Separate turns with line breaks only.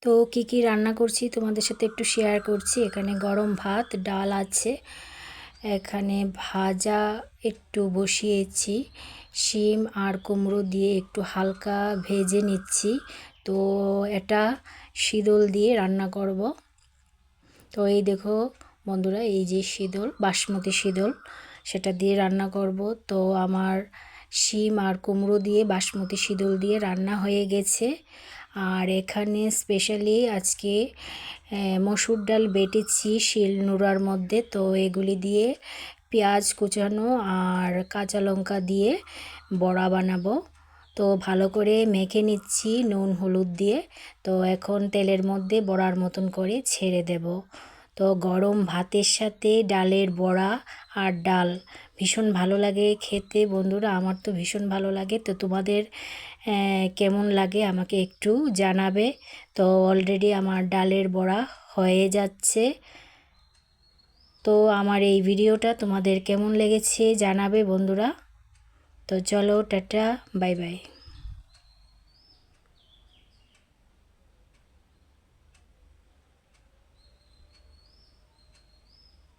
তো কি কি রান্না করছি তোমাদের সাথে একটু শেয়ার করছি। এখানে গরম ভাত, ডাল আছে, এখানে ভাজা একটু বসিয়েছি, শিম আর কুমড়ো দিয়ে একটু হালকা ভেজে নিচ্ছি। তো এটা শীতল দিয়ে রান্না করব। তো এই দেখো বন্ধুরা, এই যে শীতল, বাসমতি শীতল, সেটা দিয়ে রান্না করব। তো আমার শিম আর কুমড়ো দিয়ে বাসমতি শীতল দিয়ে রান্না হয়ে গেছে। আর এখানে স্পেশালি আজকে মসুর ডাল বেটেছি শিল নোড়ার মধ্যে। তো এগুলি দিয়ে পেঁয়াজ কুচানো আর কাঁচা লঙ্কা দিয়ে বড়া বানাবো। তো ভালো করে মেখে নিচ্ছি নুন হলুদ দিয়ে। তো এখন তেলের মধ্যে বড়ার মতন করে ছেড়ে দেব। তো গরম ভাতের সাথে ডালের বড়া আর ডাল ভীষণ ভালো লাগে খেতে বন্ধুরা, আমার তো ভীষণ ভালো লাগে। তো তোমাদের কেমন লাগে আমাকে একটু জানাবে। তো অলরেডি আমার ডালের বড়া হয়ে যাচ্ছে। তো আমার এই ভিডিওটা তোমাদের কেমন লেগেছে জানাবে বন্ধুরা। তো চলো, টাটা, বাই বাই।